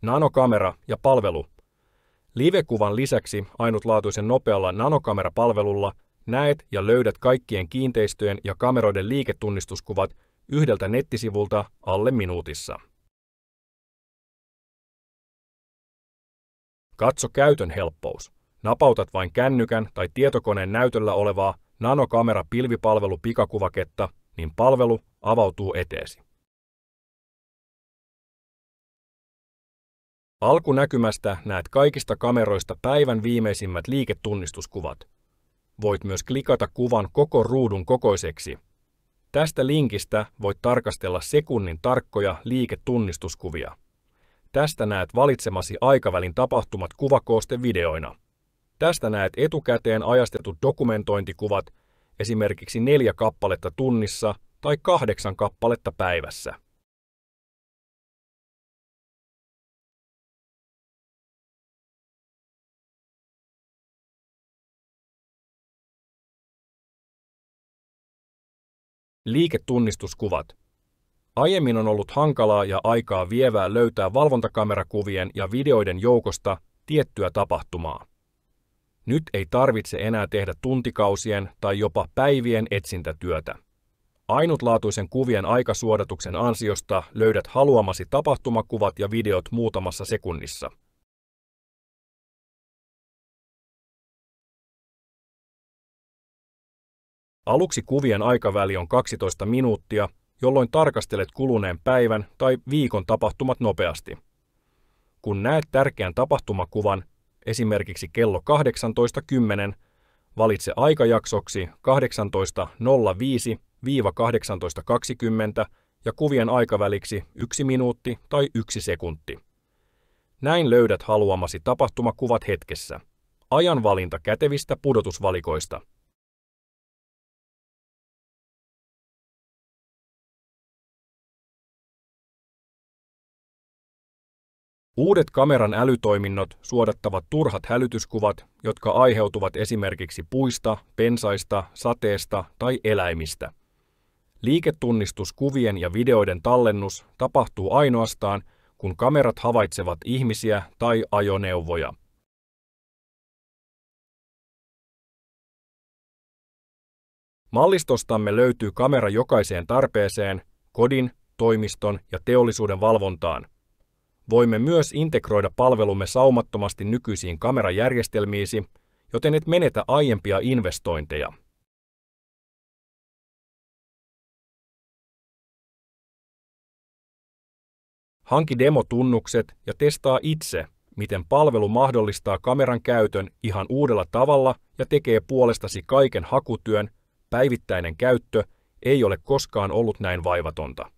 Nanokamera ja palvelu. Live-kuvan lisäksi ainutlaatuisen nopealla nanokamerapalvelulla näet ja löydät kaikkien kiinteistöjen ja kameroiden liiketunnistuskuvat yhdeltä nettisivulta alle minuutissa. Katso käytön helppous. Napautat vain kännykän tai tietokoneen näytöllä olevaa nanokamera-pilvipalvelu-pikakuvaketta, niin palvelu avautuu eteesi. Alkunäkymästä näet kaikista kameroista päivän viimeisimmät liiketunnistuskuvat. Voit myös klikata kuvan koko ruudun kokoiseksi. Tästä linkistä voit tarkastella sekunnin tarkkoja liiketunnistuskuvia. Tästä näet valitsemasi aikavälin tapahtumat kuvakoostevideoina. Tästä näet etukäteen ajastetut dokumentointikuvat, esimerkiksi 4 kappaletta tunnissa tai 8 kappaletta päivässä. Liiketunnistuskuvat. Aiemmin on ollut hankalaa ja aikaa vievää löytää valvontakamerakuvien ja videoiden joukosta tiettyä tapahtumaa. Nyt ei tarvitse enää tehdä tuntikausien tai jopa päivien etsintätyötä. Ainutlaatuisen kuvien aikasuodatuksen ansiosta löydät haluamasi tapahtumakuvat ja videot muutamassa sekunnissa. Aluksi kuvien aikaväli on 12 minuuttia, jolloin tarkastelet kuluneen päivän tai viikon tapahtumat nopeasti. Kun näet tärkeän tapahtumakuvan, esimerkiksi kello 18.10, valitse aikajaksoksi 18.05–18.20 ja kuvien aikaväliksi 1 minuutti tai 1 sekunti. Näin löydät haluamasi tapahtumakuvat hetkessä. Ajanvalinta kätevistä pudotusvalikoista. Uudet kameran älytoiminnot suodattavat turhat hälytyskuvat, jotka aiheutuvat esimerkiksi puista, pensaista, sateesta tai eläimistä. Liiketunnistuskuvien ja videoiden tallennus tapahtuu ainoastaan, kun kamerat havaitsevat ihmisiä tai ajoneuvoja. Mallistostamme löytyy kamera jokaiseen tarpeeseen, kodin, toimiston ja teollisuuden valvontaan. Voimme myös integroida palvelumme saumattomasti nykyisiin kamerajärjestelmiisi, joten et menetä aiempia investointeja. Hanki demotunnukset ja testaa itse, miten palvelu mahdollistaa kameran käytön ihan uudella tavalla ja tekee puolestasi kaiken hakutyön. Päivittäinen käyttö ei ole koskaan ollut näin vaivatonta.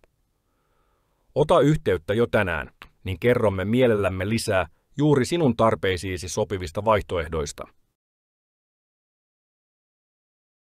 Ota yhteyttä jo tänään, niin kerromme mielellämme lisää juuri sinun tarpeisiisi sopivista vaihtoehdoista.